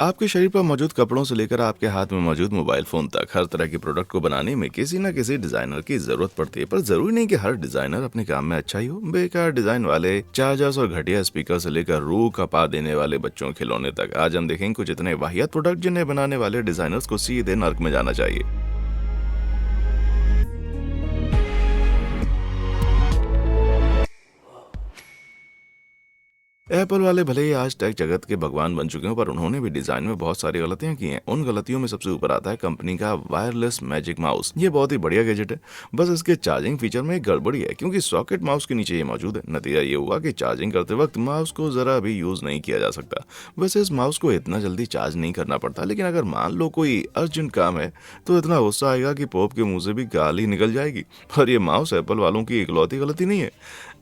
आपके शरीर पर मौजूद कपड़ों से लेकर आपके हाथ में मौजूद मोबाइल फोन तक हर तरह के प्रोडक्ट को बनाने में किसी न किसी डिजाइनर की जरूरत पड़ती है। पर जरूरी नहीं कि हर डिजाइनर अपने काम में अच्छा ही हो। बेकार डिजाइन वाले चार्जर्स और घटिया स्पीकर से लेकर रूह कपा देने वाले बच्चों के खिलौने तक, आज हम देखेंगे कुछ इतने वाहियात प्रोडक्ट जिन्हें बनाने वाले डिजाइनर्स को सीधे नर्क में जाना चाहिए। एप्पल वाले भले ही आज टेक जगत के भगवान बन चुके हैं, पर उन्होंने भी डिजाइन में बहुत सारी गलतियां की हैं। उन गलतियों में सबसे ऊपर आता है कंपनी का वायरलेस मैजिक माउस। ये बहुत ही बढ़िया गैजेट है, बस इसके चार्जिंग फीचर में एक गड़बड़ी है, क्योंकि सॉकेट माउस के नीचे ये मौजूद है। नतीजा ये हुआ कि चार्जिंग करते वक्त माउस को जरा भी यूज नहीं किया जा सकता। वैसे इस माउस को इतना जल्दी चार्ज नहीं करना पड़ता, लेकिन अगर मान लो कोई अर्जेंट काम है तो इतना गुस्सा आएगा कि पोप के मुंह से भी गाली निकल जाएगी। पर ये माउस एप्पल वालों की इकलौती गलती नहीं है।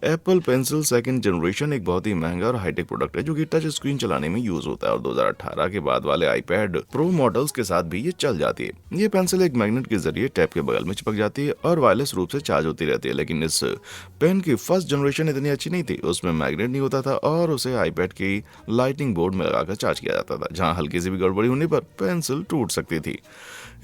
एप्पल पेंसिल सेकंड जनरेशन एक बहुत ही महंगा और हाईटेक प्रोडक्ट है, जो कि टच स्क्रीन चलाने में यूज होता है और 2018 के बाद वाले आईपैड प्रो मॉडल्स के साथ भी ये चल जाती है। ये पेंसिल एक मैग्नेट के जरिए टैब के बगल में चिपक जाती है और वायरलेस रूप से चार्ज होती रहती है। लेकिन इस पेन की फर्स्ट जनरेशन इतनी अच्छी नहीं थी, उसमें मैग्नेट नहीं होता था और उसे आईपैड की लाइटिंग बोर्ड में लगाकर चार्ज किया जाता था, जहाँ हल्की सी भी गड़बड़ी होने पर पेंसिल टूट सकती थी।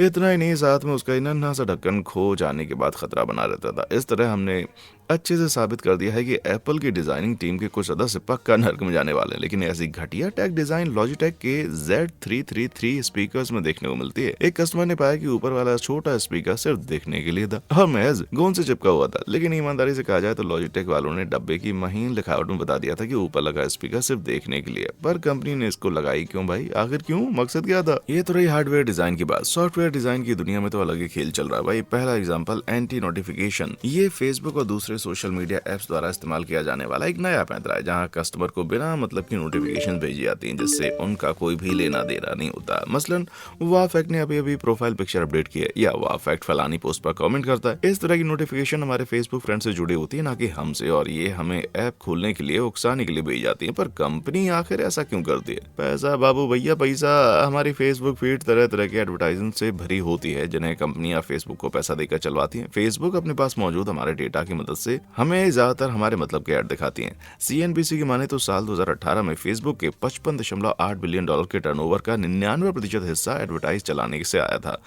इतना ही नहीं, साथ में उसका नन्हा सा ढक्कन खो जाने के बाद खतरा बना रहता था। इस तरह हमने अच्छे से साबित कर दिया है कि एप्पल की डिजाइनिंग टीम के कुछ सदस्य पक्का नर्क में जाने वाले हैं। लेकिन ऐसी घटिया टेक डिजाइन लॉजिटेक के Z333 स्पीकर्स में देखने को मिलती है। एक कस्टमर ने पाया कि ऊपर वाला छोटा स्पीकर सिर्फ देखने के लिए था और महज गोंद से चिपका हुआ था। लेकिन ईमानदारी से कहा जाए तो लॉजिटेक वालों ने डब्बे की महीन लिखावट में बता दिया था कि ऊपर लगा स्पीकर सिर्फ देखने के लिए। पर कंपनी ने इसको लगाई क्यों भाई? आखिर क्यों? मकसद क्या था? ये तो रही हार्डवेयर डिजाइन की बात। सॉफ्टवेयर डिजाइन की दुनिया में तो अलग ही खेल चल रहा है भाई। पहला एग्जांपल एंटी नोटिफिकेशन। ये फेसबुक और दूसरे सोशल मीडिया एप्स द्वारा इस्तेमाल किया जाने वाला एक नया पैंतरा है, जहां कस्टमर को बिना मतलब की नोटिफिकेशन भेजी जाती हैं, जिससे उनका कोई भी लेना देना नहीं होता। मसलन वाह फैक्ट ने अभी अभी प्रोफाइल पिक्चर अपडेट की है, या वाह फैक्ट फलानी पोस्ट पर कमेंट करता है। इस तरह की नोटिफिकेशन हमारे फेसबुक फ्रेंड से जुड़ी होती है, ना कि हमसे, और ये हमें ऐप खोलने के लिए उकसाने के लिए भेजी जाती है। पर कंपनी आखिर ऐसा क्यों करती है? पैसा बाबू भैया पैसा। हमारी फेसबुक फीड तरह तरह के एडवर्टाइजमेंट से भरी होती है, जिन्हें कंपनियां फेसबुक को पैसा देकर चलवाती हैं। फेसबुक अपने पास मौजूद हमारे डेटा की मदद से हमें ज्यादातर हमारे मतलब के ऐड दिखाती हैं। CNBC की माने तो साल 2018 में फेसबुक के $55.8 बिलियन के टर्नओवर का 99% हिस्सा एडवर्टाइज चलाने से आया था।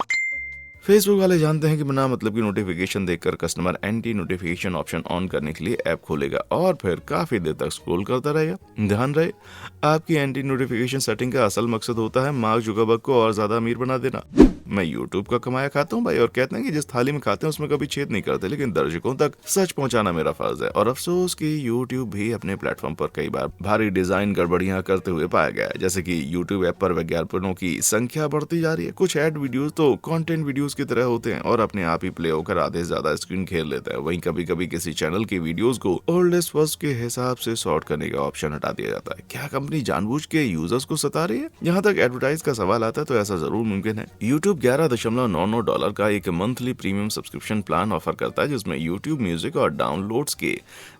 फेसबुक वाले जानते हैं कि बिना मतलब की नोटिफिकेशन देखकर customer anti notification option on करने के लिए ऐप खोलेगा और फिर काफी देर तक स्क्रॉल करता रहेगा। ध्यान रहे, आपकी एंटी नोटिफिकेशन सेटिंग का असल मकसद होता है मार्क जुकरबर्ग को और ज्यादा अमीर बना देना। मैं यूट्यूब का कमाया खाता हूँ भाई, और कहते हैं कि जिस थाली में खाते हैं उसमें कभी छेद नहीं करते, लेकिन दर्शकों तक सच पहुंचाना मेरा फर्ज है। और अफसोस कि यूट्यूब भी अपने प्लेटफॉर्म पर कई बार भारी डिजाइन गड़बड़ियां करते हुए पाया गया है। जैसे कि यूट्यूब ऐप पर विज्ञापनों की संख्या बढ़ती जा रही है। कुछ एड वीडियोस तो कंटेंट वीडियोस की तरह होते हैं और अपने आप ही प्ले होकर आधे से ज्यादा स्क्रीन घेर लेता है। वहीं कभी कभी किसी चैनल की वीडियोस को ओल्डेस्ट फर्स्ट के हिसाब से सॉर्ट करने का ऑप्शन हटा दिया जाता है। क्या कंपनी जानबूझ के यूजर्स को सता रही है? यहाँ तक एडवर्टाइज का सवाल आता है तो ऐसा जरूर मुमकिन है। यूट्यूब $11.99 का एक monthly premium subscription plan offer करता है, जिसमें यूट्यूब म्यूजिक और डाउनलोड्स के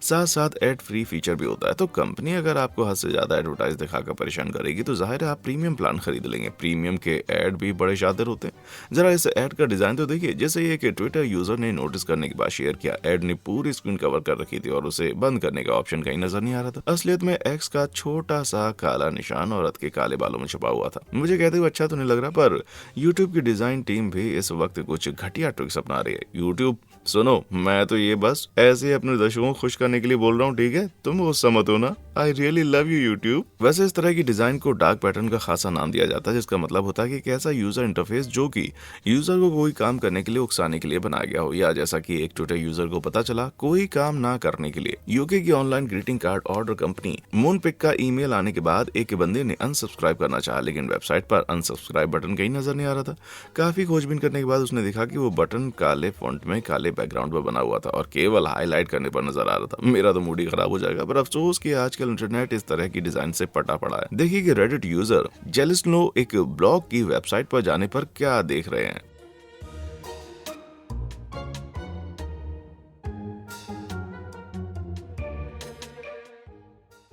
साथ साथ एड फ्री फीचर भी होता है। तो कंपनी अगर आपको हद से ज्यादा एडवर्टाइज दिखाकर परेशान करेगी तो जाहिर है आप प्रीमियम प्लान खरीद लेंगे। प्रीमियम के एड भी बड़े शातिर होते हैं। जरा इस एड का डिजाइन तो देखिए। जैसे एक ट्विटर यूजर ने नोटिस करने के बाद शेयर किया, एड ने पूरी स्क्रीन कवर कर रखी थी और उसे बंद करने का ऑप्शन कहीं नजर नहीं आ रहा था। असलियत में एक्स का छोटा सा काला निशान औरत के काले बालों में छुपा हुआ था। मुझे कहते हुए अच्छा तो नहीं लग रहा, पर यूट्यूब की डिजाइन टीम भी इस वक्त कुछ घटिया ट्रिक्स अपना रही है। यूट्यूब सुनो, मैं तो ये बस ऐसे ही अपने दर्शकों को खुश करने के लिए बोल रहा हूँ, ठीक है? तुम गुस्सा मत हो ना। I really love you YouTube. वैसे इस तरह की डिजाइन को डार्क पैटर्न का खासा नाम दिया जाता है, जिसका मतलब होता है कि एक ऐसा यूजर इंटरफेस जो कि यूजर को कोई काम करने के लिए उकसाने के लिए बनाया गया हो, या जैसा कि एक ट्विटर यूजर को पता चला कोई काम ना करने के लिए। यूके की online greeting card order company Moonpig का ईमेल आने के बाद एक बंदे ने अनसब्सक्राइब करना चाहा, लेकिन वेबसाइट पर अनसब्सक्राइब बटन कहीं नजर नहीं आ रहा था। काफी खोजबीन करने के बाद उसने देखा कि वो बटन काले फॉन्ट में काले बैकग्राउंड पर बना हुआ था और केवल हाईलाइट करने पर नजर आ रहा था। मेरा तो मूड ही खराब हो जाएगा। पर अफसोस कि आजकल इंटरनेट इस तरह की डिजाइन से पटा पड़ा है। देखिए कि रेडिट यूजर जेलिस्नो एक ब्लॉग की वेबसाइट पर जाने पर क्या देख रहे हैं।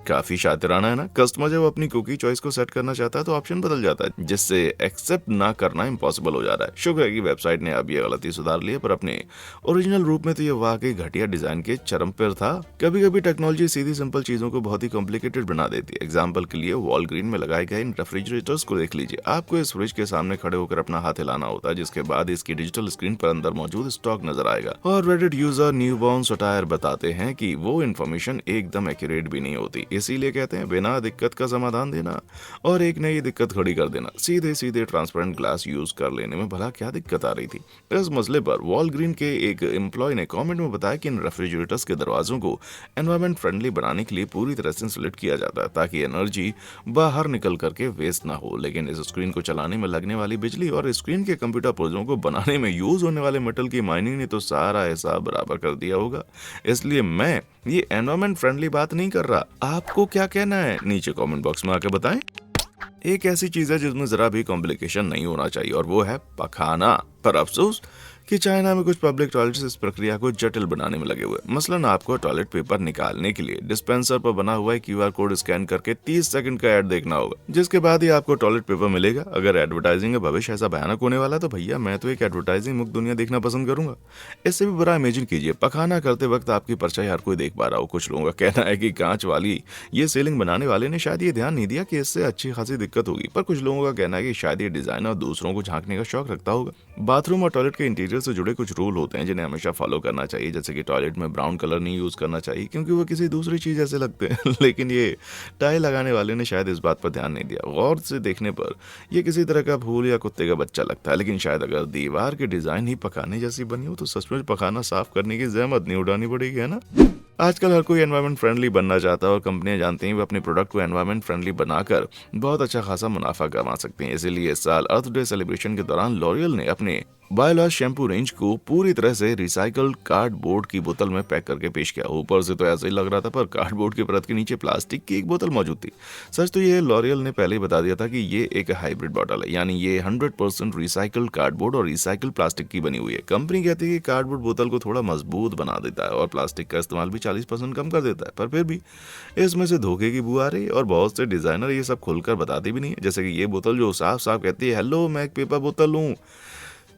काफी शातिराना है ना। कस्टमर जब अपनी कुकी चॉइस को सेट करना चाहता है तो ऑप्शन बदल जाता है, जिससे एक्सेप्ट ना करना इम्पॉसिबल हो जा रहा है। शुक्र है कि वेबसाइट ने अब ये गलती सुधार ली है, पर अपने ओरिजिनल रूप में तो ये वाकई घटिया डिजाइन के चरम पर था। कभी कभी टेक्नोलॉजी सीधी सिंपल चीजों को बहुत ही कॉम्प्लिकेटेड बना देती है। एग्जाम्पल के लिए वॉल ग्रीन में लगाए गए इन रेफ्रिजरेटर्स को देख लीजिए। आपको इस फ्रिज के सामने खड़े होकर अपना हाथ हिलाना होता है, जिसके बाद इसकी डिजिटल स्क्रीन पर अंदर मौजूद स्टॉक नजर आएगा। और रेडिट यूजर न्यूबॉर्न सटायर बताते हैं कि वो इन्फॉर्मेशन एकदम एक्यूरेट भी नहीं होती। इसीलिए कहते हैं बिना दिक्कत का समाधान देना और एक नई दिक्कत खड़ी कर देना। सीधे सीधे ट्रांसपेरेंट ग्लास यूज कर लेने में भला क्या दिक्कत आ रही थी। इस मसले पर वॉल ग्रीन के एक एम्प्लॉय ने कमेंट में बताया कि इन रेफ्रिजरेटर्स के दरवाजों को एनवायरमेंट फ्रेंडली बनाने के लिए पूरी तरह से इंसुलेट किया जाता है, ताकि एनर्जी बाहर निकल करके वेस्ट ना हो। लेकिन इस स्क्रीन को चलाने में लगने वाली बिजली और स्क्रीन के कंप्यूटर पुर्जों को बनाने में यूज होने वाले मेटल की माइनिंग ने तो सारा हिसाब बराबर कर दिया होगा। इसलिए मैं ये एनवायरमेंट फ्रेंडली बात नहीं कर रहा। आपको क्या कहना है नीचे कमेंट बॉक्स में आकर बताएं। एक ऐसी चीज है जिसमें जरा भी कॉम्प्लिकेशन नहीं होना चाहिए, और वो है पखाना। पर अफसोस कि चाइना में कुछ पब्लिक टॉयलेट्स इस प्रक्रिया को जटिल बनाने में लगे हुए। मसलन आपको टॉयलेट पेपर निकालने के लिए डिस्पेंसर पर बना हुआ क्यूआर कोड स्कैन करके 30 सेकंड का ऐड देखना होगा, जिसके बाद ही आपको टॉयलेट पेपर मिलेगा। अगर एडवर्टाइजिंग का भविष्य ऐसा भयानक होने वाला तो भैया मैं तो एक एडवर्टाइजिंग मुक्त दुनिया देखना पसंद करूंगा। इससे भी बुरा इमेजिन कीजिए, पखाना करते वक्त आपकी परछाई हर कोई देख पा रहा हो। कुछ लोगों का कहना है कि कांच वाली ये सीलिंग बनाने वाले ने शायद ये ध्यान नहीं दिया कि इससे अच्छी खासी दिक्कत होगी, पर कुछ लोगों का कहना है कि शायद ये डिजाइनर दूसरों को झांकने का शौक रखता होगा। बाथरूम और टॉयलेट के इंटीरियर से जुड़े कुछ रूल होते हैं जिन्हें हमेशा फॉलो करना चाहिए, जैसे कि टॉयलेट में ब्राउन कलर नहीं यूज करना चाहिए क्योंकि वो किसी दूसरी चीज ऐसे लगते हैं। लेकिन ये टाइल लगाने वाले ने शायद इस बात पर ध्यान नहीं दिया। गौर से देखने पर ये किसी तरह का फूल या कुत्ते का बच्चा लगता है, लेकिन शायद अगर दीवार की डिजाइन ही पकाने जैसी बनी हो तो सचमुच पखाना साफ करने की जहमत नहीं उठानी पड़ेगी, है ना। आजकल हर कोई एनवायरमेंट फ्रेंडली बनना चाहता है और कंपनियां जानती हैं वो अपने प्रोडक्ट को एनवायरमेंट फ्रेंडली बनाकर बहुत अच्छा खासा मुनाफा कमा सकते हैं। इसीलिए इस साल अर्थ डे सेलिब्रेशन के दौरान लॉरियल ने अपने बायोलॉज शैम्पू रेंज को पूरी तरह से रिसाइकल्ड कार्डबोर्ड की बोतल में पैक करके पेश किया। ऊपर से तो ऐसा ही लग रहा था, पर कार्डबोर्ड की परत के नीचे प्लास्टिक की एक बोतल मौजूद थी। सच तो ये लॉरियल ने पहले ही बता दिया था कि ये एक हाइब्रिड बोतल है, यानी ये 100% रिसाइकल्ड कार्डबोर्ड और रिसाइकल्ड प्लास्टिक की बनी हुई है। कंपनी कहती है कि कार्डबोर्ड बोतल को थोड़ा मजबूत बना देता है और प्लास्टिक का इस्तेमाल भी 40% कम कर देता है, पर फिर भी इसमें से धोखे की बू आ रही है और बहुत से डिजाइनर ये सब खुलकर बताते भी नहीं है। जैसे कि ये बोतल जो साफ साफ कहती है हेलो मैं एक पेपर बोतल हूँ।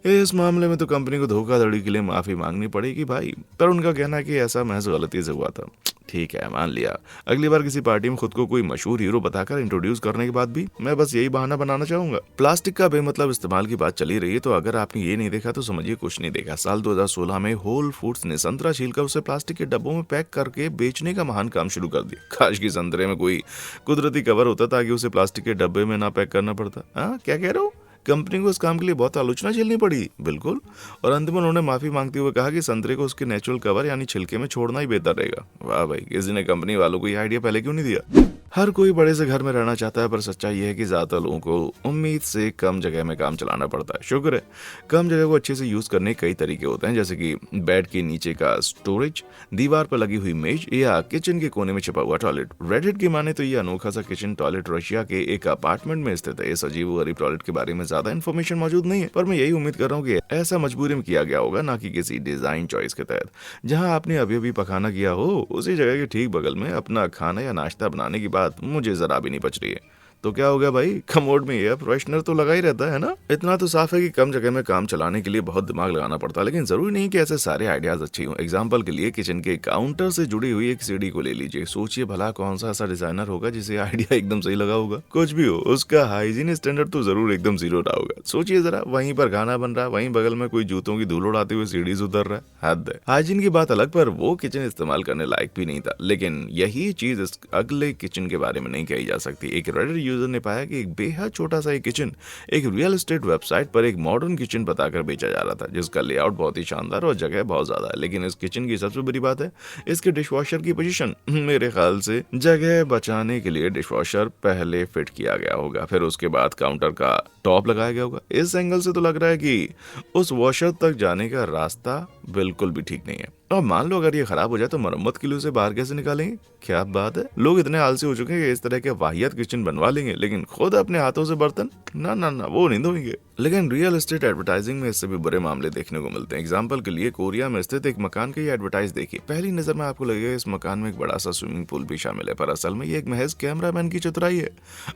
इस मामले में तो कंपनी को धोखाधड़ी के लिए माफी मांगनी पड़ेगी भाई, पर उनका कहना है कि ऐसा महज गलती से हुआ था। ठीक है, मान लिया। अगली बार किसी पार्टी में खुद को कोई मशहूर हीरो बताकर इंट्रोड्यूस करने के बाद भी मैं बस यही बहाना बनाना चाहूंगा। प्लास्टिक का बेमतलब इस्तेमाल की बात चली रही है, तो अगर आपने ये नहीं देखा तो समझिए कुछ नहीं देखा। साल 2016 में होल फूड्स ने संतरा छीलकर उसे प्लास्टिक के डब्बों में पैक करके बेचने का महान काम शुरू कर दिया। काश की संतरे में कोई कुदरती कवर होता ताकि उसे प्लास्टिक के डब्बे में ना पैक करना पड़ता। हाँ, क्या कह रहे हो? कंपनी को इस काम के लिए बहुत आलोचना झेलनी पड़ी, बिल्कुल। और अंत में उन्होंने माफी मांगते हुए कहा कि संतरे को उसके नेचुरल कवर यानी छिलके में छोड़ना ही बेहतर रहेगा। वाह भाई, किसी ने कंपनी वालों को ये आइडिया पहले क्यों नहीं दिया। हर कोई बड़े से घर में रहना चाहता है, पर सच्चाई यह है कि ज्यादातर लोगों को उम्मीद से कम जगह में काम चलाना पड़ता है। शुक्र है कम जगह को अच्छे से यूज करने के कई तरीके होते हैं, जैसे कि बेड के नीचे का स्टोरेज, दीवार पर लगी हुई मेज या किचन के कोने में छिपा हुआ टॉयलेट। रेडिट की माने तो ये अनोखा सा किचन टॉयलेट रशिया के एक अपार्टमेंट में स्थित है। इस अजीब गरीब टॉयलेट के बारे में ज्यादा इन्फॉर्मेशन मौजूद नहीं है, पर मैं यही उम्मीद कर रहा हूँ कि ऐसा मजबूरी में किया गया होगा, ना कि किसी डिजाइन चॉइस के तहत। जहाँ आपने अभी अभी पखाना किया हो उसी जगह के ठीक बगल में अपना खाना या नाश्ता बनाने की बात मुझे जरा भी नहीं बच रही है। तो क्या हो गया भाई, कमोड में एयर फ्रेशनर तो लगा ही रहता है ना। इतना तो साफ है कि कम जगह में काम चलाने के लिए बहुत दिमाग लगाना पड़ता है, लेकिन जरूरी नहीं कि ऐसे सारे आइडियाज अच्छे हों। एग्जांपल के लिए किचन के काउंटर से जुड़ी हुई एक सीढ़ी को ले लीजिए। सोचिए भला कौन सा ऐसा डिजाइनर होगा जिसे आइडिया एकदम सही लगा होगा। कुछ भी हो, उसका हाइजीन स्टैंडर्ड तो जरूर एकदम जीरो रहा होगा। सोचिए जरा, वहीं पर खाना बन रहा है, वहीं बगल में कोई जूतों की धूल उड़ाते हुए सीढ़ी से उतर रहा है। हद है। हाइजीन की बात अलग, पर वो किचन इस्तेमाल करने लायक भी नहीं था। लेकिन यही चीज इस अगले किचन के बारे में नहीं कही जा सकती। एक रेडिट यूजर ने पाया कि बेहद छोटा सा एक किचन एक रियल एस्टेट वेबसाइट पर एक मॉडर्न किचन बताकर बेचा जा रहा था, जिसका लेआउट बहुत ही शानदार और जगह बहुत ज्यादा है। लेकिन इस किचन की सबसे बड़ी बात है इसके डिशवॉशर की पोजीशन। मेरे ख्याल से जगह बचाने के लिए डिशवॉशर पहले फिट किया गया होगा, फिर उसके बाद काउंटर का टॉप लगाया गया होगा। इस एंगल से तो लग रहा है कि उस वॉशर तक जाने का रास्ता बिल्कुल भी ठीक नहीं है। और मान लो अगर ये खराब हो जाए तो मरम्मत के लिए उसे बाहर कैसे निकालेंगे? क्या बात है, लोग इतने आलसी हो चुके हैं कि इस तरह के वाहियात किचन बनवा लेंगे, लेकिन खुद अपने हाथों से बर्तन ना ना ना वो नहीं धोएंगे। लेकिन रियल एस्टेट एडवर्टाइजिंग में इससे भी बुरे मामले देखने को मिलते हैं। एग्जाम्पल के लिए कोरिया में स्थित एक मकान की एडवर्टाइज देखिए। पहली नजर में आपको लगेगा इस मकान में एक बड़ा सा स्विमिंग पूल भी शामिल है, पर असल में ये एक महज कैमरामैन की चतुराई है।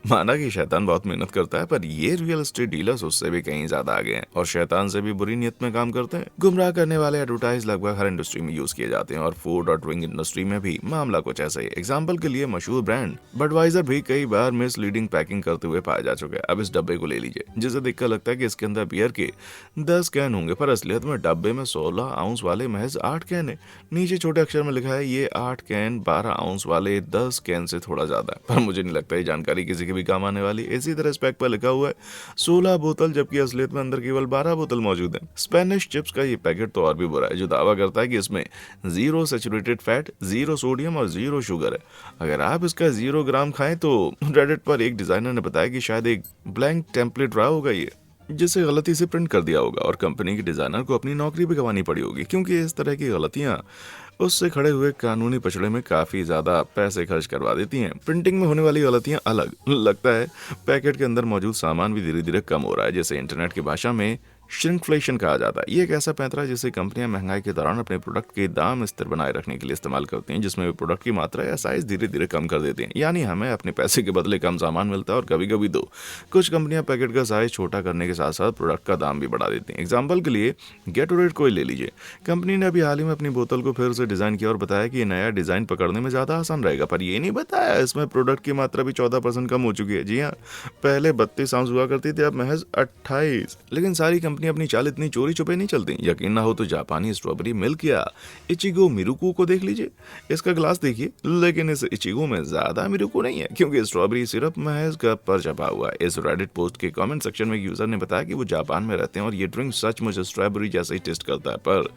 माना कि शैतान बहुत मेहनत करता है, पर ये रियल एस्टेट डीलर्स उससे भी कहीं ज्यादा आगे हैं और शैतान से भी बुरी नीयत में काम करते हैं। गुमराह करने वाले एडवर्टाइज लगभग हर इंडस्ट्री में यूज किए जाते हैं और फूड और ड्रिंक इंडस्ट्री में भी मामला कुछ ऐसा ही। एग्जाम्पल के लिए मशहूर ब्रांड बडवाइजर भी कई बार मिसलीडिंग पैकिंग करते हुए पाया जा चुका है। अब इस डब्बे को ले लीजिए, जिसे देखकर लगता है कि इसके अंदर बियर के 10 कैन होंगे, पर असलियत में डब्बे में 16 आउंस वाले महज 8 कैन है। नीचे छोटे अक्षर में लिखा है ये 8 कैन 12 आउंस वाले 10 कैन से थोड़ा ज्यादा है, पर मुझे नहीं लगता ये जानकारी किसी के भी काम आने वाली। इसी तरह स्पेक पर लिखा हुआ है 16 बोतल, जबकि असलियत में अंदर केवल 12 बोतल मौजूद है। स्पेनिश चिप्स का ये पैकेट तो और भी बुरा है, जो दावा करता है कि इसमें 0 सैचुरेटेड फैट, 0 सोडियम और 0 शुगर है। अगर आप इसका 0 ग्राम खाएं तो रेडिट पर एक डिजाइनर ने बताया कि शायद एक ब्लैंक टेम्पलेट रहा होगा ये, जिसे गलती से प्रिंट कर दिया होगा और कंपनी के डिजाइनर को अपनी नौकरी भी गंवानी पड़ी होगी, क्योंकि इस तरह की गलतियां उससे खड़े हुए कानूनी पचड़े में काफी ज्यादा पैसे खर्च करवा देती हैं। प्रिंटिंग में होने वाली गलतियां अलग, लगता है पैकेट के अंदर मौजूद सामान भी धीरे धीरे कम हो रहा है, जैसे इंटरनेट की भाषा में श्रिंकफ्लेशन कहा जाता है। ये एक ऐसा पैंतरा है जिसे कंपनियां महंगाई के दौरान अपने प्रोडक्ट के दाम स्थिर बनाए रखने के लिए इस्तेमाल करती हैं, जिसमें वे प्रोडक्ट की मात्रा या साइज धीरे धीरे कम कर देते हैं। यानी हमें अपने पैसे के बदले कम सामान मिलता है और कभी कभी तो कुछ कंपनियां पैकेट का साइज छोटा करने के साथ साथ प्रोडक्ट का दाम भी बढ़ा देती हैं। एग्जाम्पल के लिए गेटोरेड को ले लीजिए। कंपनी ने अभी हाल ही में अपनी बोतल को फिर से डिजाइन किया और बताया कि ये नया डिजाइन पकड़ने में ज्यादा आसान रहेगा, पर ये नहीं बताया इसमें प्रोडक्ट की मात्रा भी 14% कम हो चुकी है। जी हाँ, पहले 32 आउंस हुआ करती थी, अब महज 28। लेकिन सारी कंपनी अपनी चाल इतनी चोरी छुपे नहीं चलती। यकीन ना हो तो जापानी स्ट्रॉबेरी मिल्क या इचिगो मिरुकू को देख लीजिए। इसका ग्लास देखिए, लेकिन इस इचिगो में ज्यादा मिरुकू नहीं है, क्योंकि स्ट्रॉबेरी सिरप महज कप पर छपा हुआ है। इस रेडिट पोस्ट के कमेंट सेक्शन में एक यूजर ने बताया कि वो जापान में रहते हैं और ये ड्रिंक सचमुच स्ट्रॉबेरी जैसा ही टेस्ट करता है, पर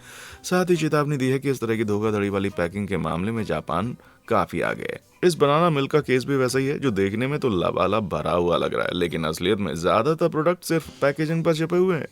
साथ ही चेतावनी दी है कि इस तरह की धोखाधड़ी वाली पैकिंग के मामले में जापान काफी आगे है। इस बनाना मिल्क का केस भी वैसा ही है, जो देखने में तो लबालब भरा हुआ लग रहा है, लेकिन असलियत में ज्यादातर प्रोडक्ट सिर्फ पैकेजिंग पर छपे हुए हैं।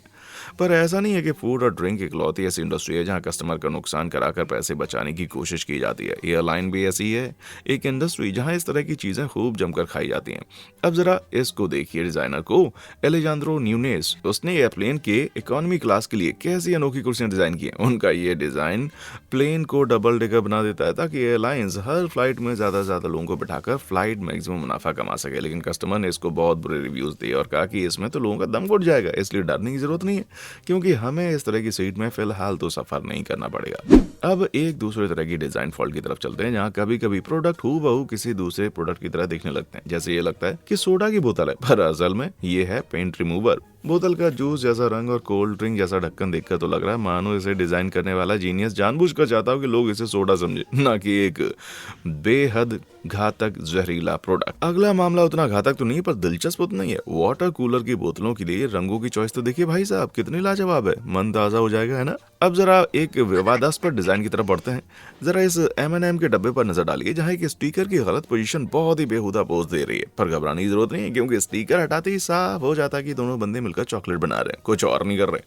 पर ऐसा नहीं है कि फूड और ड्रिंक इकलौती ऐसी इंडस्ट्री है जहां कस्टमर का नुकसान कराकर पैसे बचाने की कोशिश की जाती है। एयरलाइन भी ऐसी है, एक इंडस्ट्री जहां इस तरह की चीजें खूब जमकर खाई जाती हैं। अब जरा इसको देखिए, डिजाइनर को एलेजांद्रो न्यूनेस, उसने एयरप्लेन के इकोनॉमी क्लास के लिए कैसी अनोखी कुर्सियां डिजाइन की हैं। उनका ये डिजाइन प्लेन को डबल डेकर बना देता है ताकि एयरलाइंस हर फ्लाइट में ज्यादा से ज्यादा लोगों को बिठाकर फ्लाइट मैक्सिमम मुनाफा कमा सके। लेकिन कस्टमर ने इसको बहुत बुरे रिव्यूज दिए और कहा कि इसमें तो लोगों का दम घुट जाएगा, इसलिए डरने की जरूरत नहीं है, क्योंकि हमें इस तरह की सीट में फिलहाल तो सफर नहीं करना पड़ेगा। अब एक दूसरे तरह की डिजाइन फॉल्ट की तरफ चलते हैं, जहां कभी कभी प्रोडक्ट हूबहू किसी दूसरे प्रोडक्ट की तरह दिखने लगते हैं। जैसे ये लगता है कि सोडा की बोतल है, पर असल में ये है पेंट रिमूवर। बोतल का जूस जैसा रंग और कोल्ड ड्रिंक जैसा ढक्कन देखकर तो लग रहा है मानो इसे डिजाइन करने वाला जीनियस जानबूझकर चाहता हो कि लोग इसे सोडा समझे, ना कि एक बेहद घातक जहरीला प्रोडक्ट। अगला मामला उतना घातक तो नहीं पर दिलचस्प उतना ही है। वाटर कूलर की बोतलों के लिए रंगों की चॉइस तो देखिए भाई साहब, कितनी लाजवाब है, मन ताजा हो जाएगा, है ना। अब जरा एक विवादास्पद डिजाइन की तरफ बढ़ते हैं। जरा इस M&M के डब्बे पर नजर डालिए, जहां एक स्टिकर की गलत पोजीशन बहुत ही बेहुदा पोज दे रही है। पर घबराने की जरूरत नहीं है, क्योंकि स्टिकर हटाते ही साफ हो जाता है कि दोनों बंदे मिलकर चॉकलेट बना रहे हैं, कुछ और नहीं कर रहे।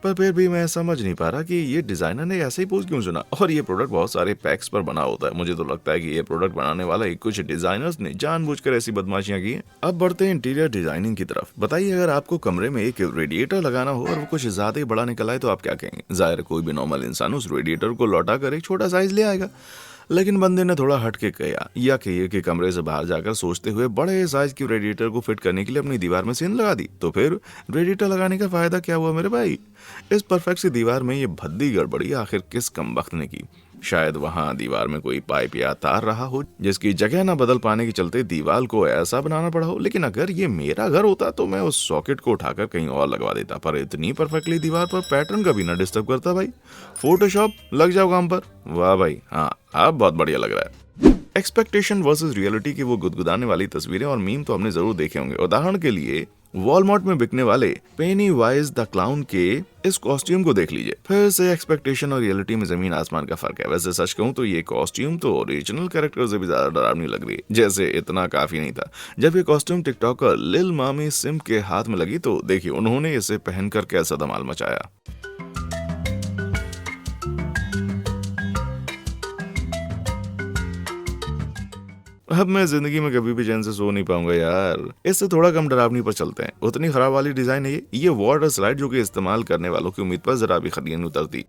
पर फिर भी मैं समझ नहीं पा रहा कि ये डिजाइनर ने ऐसे ही पोज क्यों चुना। और ये प्रोडक्ट बहुत सारे पैक्स पर बना होता है। मुझे तो लगता है कि ये प्रोडक्ट बनाने वाला ही कुछ डिजाइनर्स ने जानबूझकर ऐसी बदमाशियां की हैं। अब बढ़ते हैं इंटीरियर डिजाइनिंग की तरफ। बताइए, अगर आपको कमरे में एक रेडिएटर लगाना हो और वो कुछ ज्यादा ही बड़ा निकल आए तो आप क्या कहेंगे? जाहिर कोई भी नॉर्मल इंसान उस रेडिएटर को लौटा कर एक छोटा साइज ले आएगा। लेकिन बंदे ने थोड़ा हट के किया, या कहिए कि कमरे से बाहर जाकर सोचते हुए बड़े साइज की रेडिएटर को फिट करने के लिए अपनी दीवार में सीन लगा दी। तो फिर रेडिएटर लगाने का फायदा क्या हुआ मेरे भाई? इस परफेक्ट सी दीवार में ये भद्दी गड़बड़ी आखिर किस कमबख्त ने की? शायद वहां दीवार में कोई पाइप या तार रहा हो, जिसकी जगह न बदल पाने के चलते दीवार को ऐसा बनाना पड़ा हो। लेकिन अगर ये मेरा घर होता तो मैं उस सॉकेट को उठाकर कहीं और लगवा देता, पर इतनी परफेक्टली दीवार पर पैटर्न कभी ना डिस्टर्ब करता भाई। फोटोशॉप, लग जाओ काम पर। वाह भाई, हाँ अब बहुत बढ़िया लग रहा है। एक्सपेक्टेशन वर्सेस रियलिटी की वो गुदगुदाने वाली तस्वीरें और मीम तो हमने जरूर देखे होंगे। उदाहरण के लिए वॉलमार्ट में बिकने वाले पेनी वाइज द क्लाउन के इस कॉस्ट्यूम को देख लीजिए। फिर से एक्सपेक्टेशन और रियलिटी में जमीन आसमान का फर्क है। वैसे सच कहूं तो ये कॉस्ट्यूम तो ओरिजिनल कैरेक्टर से भी ज्यादा डरावनी लग रही है। जैसे इतना काफी नहीं था। जब ये कॉस्ट्यूम टिकटॉकर लिल मामी सिम के हाथ में लगी तो देखिए उन्होंने इसे पहनकर कैसा धमाल मचाया। अब मैं जिंदगी में कभी भी चैन से सो नहीं पाऊंगा यार। इससे थोड़ा कम डरावनी पर चलते हैं। उतनी खराब वाली डिजाइन है ये वाटर स्लाइड जो कि इस्तेमाल करने वालों की उम्मीद पर जरा भी खरी नहीं उतरती।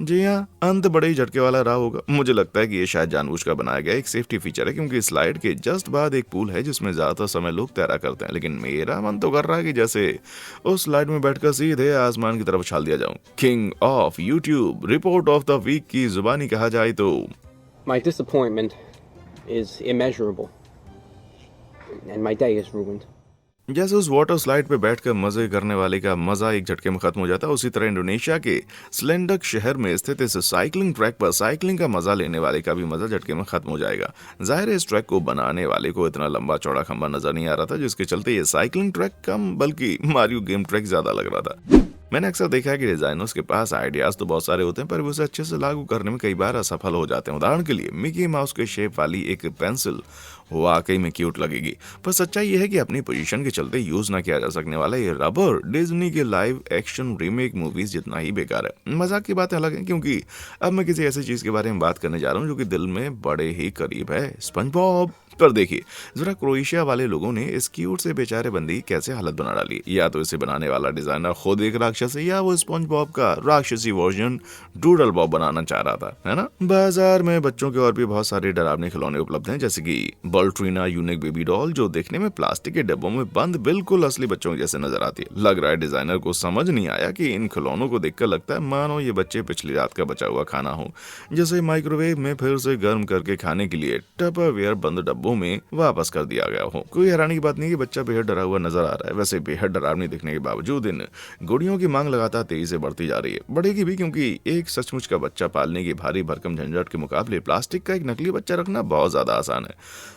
जी हाँ, अंत बड़े ही झटके वाला रहा होगा। मुझे लगता है कि ये शायद जानबूझकर बनाया गया एक सेफ्टी फीचर है, क्योंकि स्लाइड के जस्ट बाद एक पूल है जिसमें ज्यादातर समय लोग तैरा करते हैं। लेकिन मेरा मन तो कर रहा है कि जैसे उस स्लाइड में बैठकर सीधे आसमान की तरफ उछाल दिया जाऊं। King of YouTube report of the week की जुबानी कहा जाए तो My disappointment is immeasurable and my day is ruined. जैसे उस वाटर स्लाइड पे बैठकर मजे करने वाले का मजा एक झटके में खत्म हो जाता है, उसी तरह इंडोनेशिया के स्लेंडक शहर में स्थित इस साइकिलिंग ट्रैक पर साइकिलिंग का मजा लेने वाले का भी मजा झटके में खत्म हो जाएगा। जाहिर है इस ट्रैक को बनाने वाले को इतना लंबा चौड़ा खंबा नजर नहीं आ रहा था, जिसके चलते ये साइकिलिंग ट्रैक कम बल्कि मारियो गेम ट्रैक ज्यादा लग रहा था। मैंने अक्सर देखा है कि डिजाइनर्स के पास आइडियाज तो बहुत सारे होते हैं, पर वो उसे अच्छे से लागू करने में कई बार असफल हो जाते हैं। उदाहरण के लिए मिकी माउस के शेप वाली एक पेंसिल वाकई में क्यूट लगेगी, पर सच्चाई यह है कि अपनी पोजीशन के चलते यूज ना किया जा सकने वाला ये रबर डिज्नी के लाइव एक्शन रीमेक मूवीज जितना ही बेकार है। मजाक की बातें अलग है, क्योंकि अब मैं किसी ऐसी चीज के बारे में बात करने जा रहा हूँ जो कि दिल में बड़े ही करीब है, स्पंजबॉब। पर देखिए जरा क्रोएशिया वाले लोगों ने इस क्यूट से बेचारे बंदी कैसे हालत बना डाली। या तो इसे बनाने वाला डिजाइनर खुद एक राक्षस है, या वो स्पंजबॉब का राक्षसी वर्जन डूडल बॉब बनाना चाह रहा था, है ना। बाजार में बच्चों के और भी बहुत सारे डरावने खिलौने उपलब्ध हैं, जैसे कि बल्ट्रीना यूनिक बेबी डॉल, जो देखने में प्लास्टिक के डब्बों में बंद बिल्कुल असली बच्चों जैसे नजर आती है। लग रहा है डिजाइनर को समझ नहीं आया कि इन खिलौनों को देखकर लगता है मानो ये बच्चे पिछली रात का बचा हुआ खाना हो, जैसे माइक्रोवेव में फिर से गर्म करके खाने के लिए टपरवेयर बंद डब्बों में वापस कर दिया गया हो। कोई हैरानी की बात नहीं कि बच्चा बेहद डरा हुआ नजर आ रहा है। वैसे बेहद डरावनी दिखने के बावजूद इन गुड़ियों की मांग लगातार तेजी से बढ़ती जा रही है, बढ़ेगी भी, क्योंकि एक सचमुच का बच्चा पालने की भारी भरकम झंझट के मुकाबले प्लास्टिक का एक नकली बच्चा रखना बहुत ज्यादा आसान है।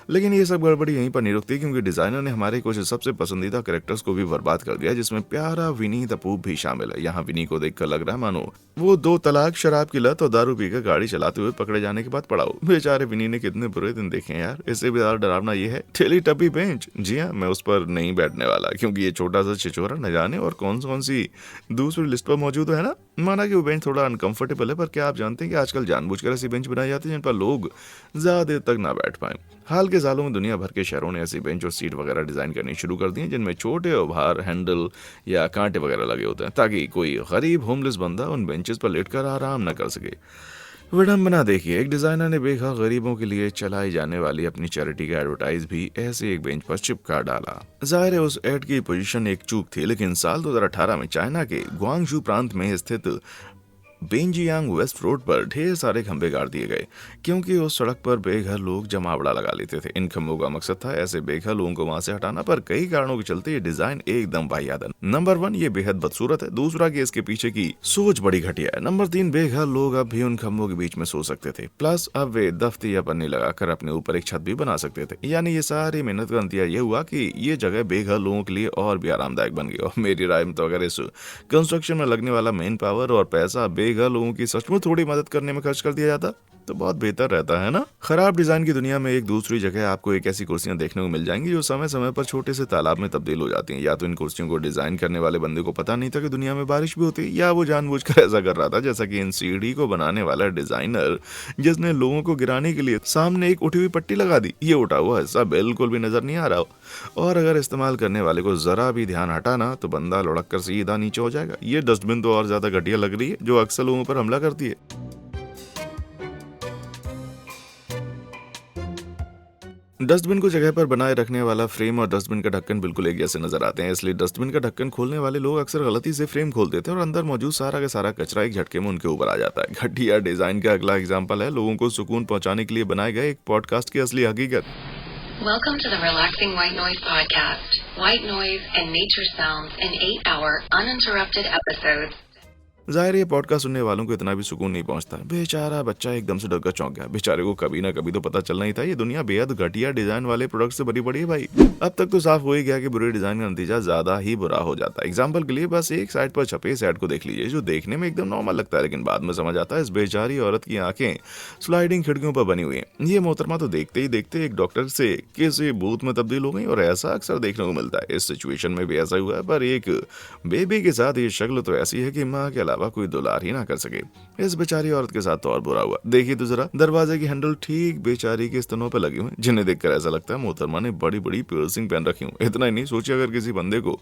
लेकिन ये सब गड़बड़ी यहीं पर नहीं रुकती, क्योंकि डिजाइनर ने हमारे कुछ सबसे पसंदीदा कैरेक्टर्स को भी बर्बाद कर दिया, जिसमें प्यारा विनी द पूप भी शामिल है। यहाँ विनी को देखकर लग रहा है मानो वो 2 तलाक, शराब की लत और दारू पीकर गाड़ी चलाते हुए पकड़े जाने के बाद पड़ा हो। बेचारे विनी ने कितने बुरे दिन देखे हैं यार। इससे भी ज्यादा डरावना ये है ठेली टपी बेंच। जी हाँ, मैं उस पर नहीं बैठने वाला, क्योंकि ये छोटा सा छिछोरा न जाने और कौन सी दूसरी लिस्ट पर मौजूद है ना। माना कि वो बेंच थोड़ा अनकंफर्टेबल है, पर क्या आप जानते हैं कि आजकल जानबूझकर ऐसी बेंच बनाई जाती है जिन पर लोग ज्यादा देर तक ना बैठ पाए। हाल के सालों में दुनिया भर के शहरों ने ऐसी बेंच और सीट वगैरह डिजाइन करनी शुरू कर दी हैं, जिनमें छोटे और बाहर हैंडल या कांटे वगैरह लगे होते हैं, ताकि कोई गरीब होमलेस बंदा उन बेंचेस पर लेटकर आराम न कर सके। विडंबना देखिए, एक डिजाइनर ने बेघर गरीबों के लिए चलाई जाने वाली अपनी चैरिटी का एडवर्टाइज भी ऐसे एक बेंच पर चिपका डाला। जाहिर है उस एड की पोजीशन एक चूक थी, लेकिन साल 2018 में चाइना के ग्वांगझू प्रांत में स्थित बेंजियांग वेस्ट रोड पर ढेर सारे खंभे गाड़ दिए गए, क्योंकि उस सड़क पर बेघर लोग जमावड़ा लगा लेते थे। इन खंभों का मकसद था ऐसे बेघर लोगों को वहां से हटाना, पर कई कारणों के चलते ये डिजाइन एकदम वाहियात है। नंबर 1, ये बेहद बदसूरत है। दूसरा कि इसके पीछे की सोच बड़ी घटिया है। नंबर 3, बेघर लोग अब भी उन खंभों के बीच में सो सकते थे, प्लस अब वे दफ्ती या पन्नी लगाकर अपने ऊपर एक छत भी बना सकते थे। यानी ये सारी मेहनत का नतीजा ये हुआ कि ये जगह बेघर लोगों के लिए और भी आरामदायक बन गई। और मेरी राय में तो अगर इस कंस्ट्रक्शन में लगने वाला मेन पावर और पैसा बेघर लोगों की सच में थोड़ी मदद करने में खर्च कर दिया जाता तो बहुत बेहतर रहता है ना। खराब डिजाइन की दुनिया में एक दूसरी जगह आपको एक ऐसी कुर्सियां देखने को मिल जाएंगी जो समय समय पर छोटे से तालाब में तब्दील हो जाती हैं। या तो इन कुर्सियों को डिजाइन करने वाले बंदे को पता नहीं था कि दुनिया में बारिश भी होती है, या वो जानबूझकर ऐसा कर रहा था, जैसा कि इन सीढ़ी को बनाने वाला डिजाइनर जिसने लोगों को गिराने के लिए सामने एक उठी हुई पट्टी लगा दी। ये उठा हुआ हिस्सा बिल्कुल भी नजर नहीं आ रहा हो, और अगर इस्तेमाल करने वाले को जरा भी ध्यान हटाना तो बंदा लुढ़क कर सीधा नीचे हो जाएगा। ये डस्टबिन तो और ज्यादा घटिया लग रही है, जो अक्सर लोगों पर हमला करती है। डस्टबिन को जगह पर बनाए रखने वाला फ्रेम और डस्टबिन का ढक्कन बिल्कुल एक जैसे नजर आते हैं, इसलिए डस्टबिन का ढक्कन खोलने वाले लोग अक्सर गलती से फ्रेम खोल देते हैं और अंदर मौजूद सारा का सारा कचरा एक झटके में उनके ऊपर आ जाता है। घटिया डिजाइन का अगला एग्जांपल है लोगों को सुकून पहुंचाने के लिए बनाए गए एक पॉडकास्ट की असली हकीकत। Welcome to the relaxing White Noise podcast. White noise and nature sounds in 8-hour uninterrupted episodes. जाहिर है ये पॉडकास्ट सुनने वालों को इतना भी सुकून नहीं पहुंचता। बेचारा बच्चा एकदम से डर कर चौंक गया। बेचारे को कभी ना कभी तो पता चलना ही था ये दुनिया बेहद घटिया डिजाइन वाले प्रोडक्ट से भरी पड़ी है भाई। अब तक तो साफ हो ही गया कि बुरे डिजाइन का नतीजा ज्यादा ही बुरा हो जाता है। एग्जाम्पल के लिए बस एक साइड पर छपे इस ऐड को देख लीजिए, जो देखने में एकदम नॉर्मल लगता है, लेकिन बाद में समझ आता है इस बेचारी औरत की आंखें स्लाइडिंग खिड़कियों पर बनी हुई हैं। ये मोहतरमा तो देखते ही देखते एक डॉक्टर से किसी भूत में तब्दील हो गई, और ऐसा अक्सर देखने को मिलता है। इस सिचुएशन में भी ऐसा हुआ है, पर एक बेबी के साथ ये शक्ल तो ऐसी है कि माँ के अलावा कोई दुलार ही ना कर सके। इस बेचारी औरत के साथ तो और बुरा हुआ। देखिए तो जरा, दरवाजे की हैंडल ठीक बेचारी के स्तनों पर लगी हुई, जिन्हें देखकर ऐसा लगता है मोहतरमा ने बड़ी बड़ी पियर्सिंग पहन रखी हूँ। इतना ही नहीं, सोचिए अगर किसी बंदे को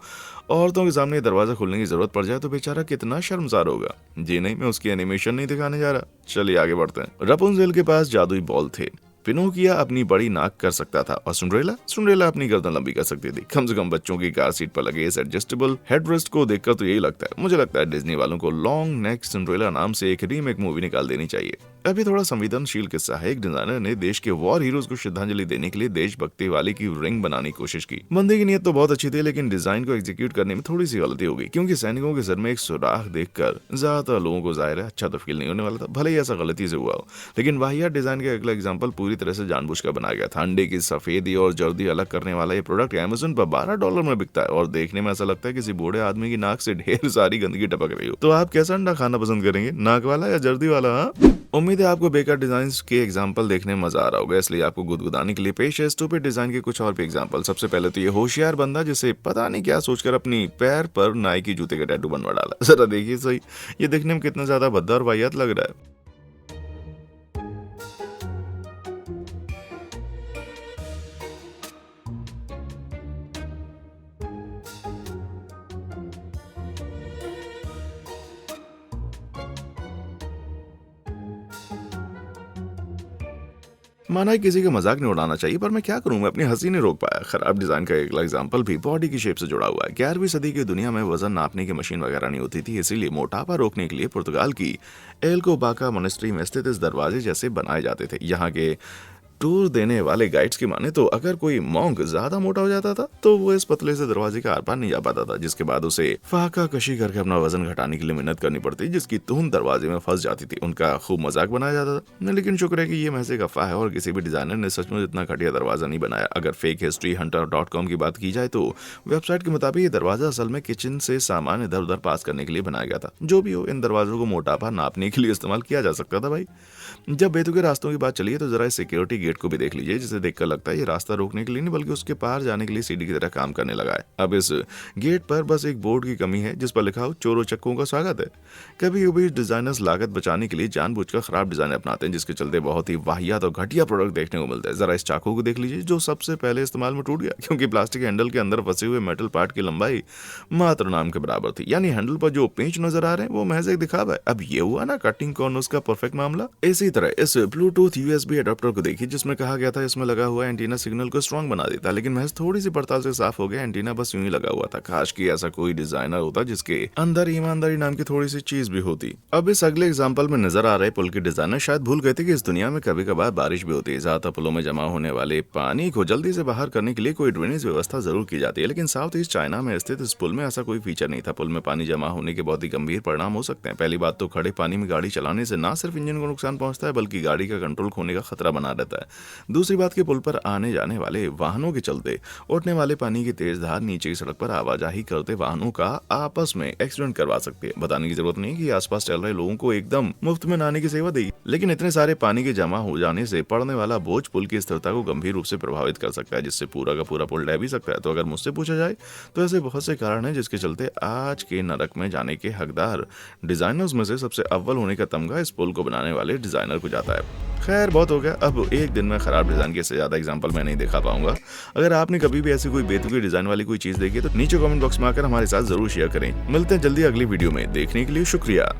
औरतों के सामने दरवाजा खोलने की जरूरत पड़ जाए तो बेचारा कितना शर्मसार होगा। जी नहीं, मैं उसकी एनिमेशन नहीं दिखाने जा रहा। चलिए आगे बढ़ते हैं। रपुंज़ेल के पास जादुई बॉल थे, पिनोकिया अपनी बड़ी नाक कर सकता था, और सिंड्रेला अपनी गर्दन लंबी कर सकती थी। कम से कम बच्चों की कार सीट पर लगे इस एडजस्टेबल हेडरेस्ट को देखकर तो यही लगता है। मुझे लगता है डिज्नी वालों को लॉन्ग नेक सिंड्रेला नाम से एक रीमेक मूवी निकाल देनी चाहिए। अभी थोड़ा संवेदनशील किस्सा है। एक डिजाइनर ने देश के वॉर हीरोज को श्रद्धांजलि देने के लिए देशभक्ति वाली की रिंग बनाने की कोशिश की। बंदे की नीयत तो बहुत अच्छी थी, लेकिन डिजाइन को एग्जीक्यूट करने में थोड़ी सी गलती हो गई, क्योंकि सैनिकों के सर में एक सुराख देखकर ज्यादातर लोगों को जाहिर है अच्छा तो फील नहीं होने वाला था, भले ही ऐसा गलती से हुआ हो। लेकिन वाहियात डिजाइन का अगला एग्जाम्पल पूरी तरह से जानबूझकर बनाया गया था। अंडे की सफेदी और जर्दी अलग करने वाला ये प्रोडक्ट अमेज़न पर $12 में बिकता है, और देखने में ऐसा लगता है किसी बूढ़े आदमी की नाक से ढेर सारी गंदगी टपक रही हो। तो आप कैसा अंडा खाना पसंद करेंगे, नाक वाला या जर्दी वाला? हाँ, उम्मीद है आपको बेकार डिजाइन के एग्जाम्पल देखने में मजा आ रहा होगा, इसलिए आपको गुदगुदाने के लिए पेश है स्टूपिड डिजाइन के कुछ और भी एग्जाम्पल। सबसे पहले तो ये होशियार बंदा जिसे पता नहीं क्या सोचकर अपनी पैर पर नाई की जूते का टैटू बनवा डाला। जरा देखिए सही, ये देखने में कितना ज्यादा भद्दा और वाहियात लग रहा है। माना ही किसी का मजाक नहीं उड़ाना चाहिए, पर मैं क्या करूं, मैं अपनी हंसी नहीं रोक पाया। खराब डिजाइन का एक एग्जाम्पल भी बॉडी की शेप से जुड़ा हुआ है। 11वीं सदी की दुनिया में वजन नापने की मशीन वगैरह नहीं होती थी, इसीलिए मोटापा रोकने के लिए पुर्तगाल की एल्कोबाका मोनेस्ट्री में स्थित इस दरवाजे जैसे बनाए जाते थे। यहाँ के टूर देने वाले गाइड्स की माने तो अगर कोई मॉन्क ज्यादा मोटा हो जाता था तो वो इस पतले से दरवाजे के आर पार नहीं जा पाता था, जिसके बाद उसे फाका कशी करके अपना वजन घटाने के लिए मेहनत करनी पड़ती, जिसकी धुन दरवाजे में फंस जाती थी। उनका खूब मजाक बनाया जाता था, लेकिन शुक्र है कि ये महज एक अफवाह है और किसी भी डिजाइनर ने सचमुच इतना घटिया दरवाजा नहीं बनाया। अगर फेक हिस्ट्री hunter.com की बात की जाए तो वेबसाइट के मुताबिक ये दरवाजा असल में किचन से सामान इधर उधर पास करने के लिए बनाया गया था। जो भी हो, इन दरवाजों को मोटापा नापने के लिए इस्तेमाल किया जा सकता था भाई। जब बेतुके रास्तों की बात चली है तो जरा सिक्योरिटी गेट को भी देख लीजिए, जिसे देखकर लगता है ये रास्ता रोकने के लिए नहीं बल्कि उसके पार जाने के लिए सीढ़ी की तरह काम करने लगा है। अब इस गेट पर बस एक बोर्ड की कमी है जिस पर लिखा हो चोरों चक्कों का स्वागत है। कभी कभी डिजाइनर्स लागत बचाने के लिए जानबूझकर खराब डिजाइन अपनाते हैं, जिसके चलते बहुत ही वाहियात और घटिया प्रोडक्ट देखने को मिलता है। जरा इस चाकू को देख लीजिए, जो सबसे पहले इस्तेमाल में टूट गया, क्योंकि प्लास्टिक हैंडल के अंदर फंसे हुए मेटल पार्ट की लंबाई मात्र नाम के बराबर थी। यानी हैंडल पर जो पेंच नजर आ रहे हैं वो महज एक दिखावा है। अब ये हुआ ना कटिंग कॉर्नर्स का परफेक्ट मामला। इसी तरह इस ब्लूटूथ USB अडेप्टर को देखिए, जिसमें कहा गया था इसमें लगा हुआ एंटीना सिग्नल को स्ट्रॉन्ग बना देता, लेकिन महज थोड़ी सी पड़ताल से साफ हो गया एंटीना बस यूं ही लगा हुआ था। काश कि ऐसा कोई डिजाइनर होता जिसके अंदर ईमानदारी नाम की थोड़ी सी चीज भी होती। अब इस अगले एग्जांपल में नजर आ रहे पुल के डिजाइनर शायद भूल गए थे कि इस दुनिया में कभी कभार बारिश भी होती है। ज्यादातर पुलों में जमा होने वाले पानी को जल्दी से बाहर करने के लिए कोई ड्रेनेज व्यवस्था जरूर की जाती है, लेकिन साउथ ईस्ट चाइना में स्थित इस पुल में ऐसा कोई फीचर नहीं था। पुल में पानी जमा होने के बहुत ही गंभीर परिणाम हो सकते हैं। पहली बात तो खड़े पानी में गाड़ी चलाने से ना सिर्फ इंजन को नुकसान पहुंचता है बल्कि गाड़ी का कंट्रोल खोने का खतरा बना रहता है। दूसरी बात कि पुल पर आने जाने वाले वाहनों के चलते उठने वाले पानी की तेज धार नीचे की सड़क पर आवाजाही करते वाहनों का आपस में एक्सीडेंट करवा सकती है। बताने की जरूरत नहीं कि आसपास चल रहे लोगों को एकदम मुफ्त में नहाने की सेवा देगी, लेकिन इतने सारे पानी के जमा हो जाने से पड़ने वाला बोझ पुल की स्थिरता को गंभीर रूप से प्रभावित कर सकता है, जिससे पूरा का पूरा पुल ढह भी सकता है। तो अगर मुझसे पूछा जाए तो ऐसे बहुत से कारण हैं जिसके चलते आज के नरक में जाने के हकदार डिजाइनर्स में से सबसे अव्वल होने का तमगा इस पुल को बनाने वाले डिजाइनर को जाता है। खैर बहुत हो गया, अब एक दिन में खराब डिजाइन के से ज्यादा एग्जांपल मैं नहीं दिखा पाऊंगा। अगर आपने कभी भी ऐसी कोई बेतुकी डिजाइन वाली कोई चीज देखी तो नीचे कमेंट बॉक्स में आकर हमारे साथ जरूर शेयर करें। मिलते हैं जल्दी अगली वीडियो में, देखने के लिए शुक्रिया।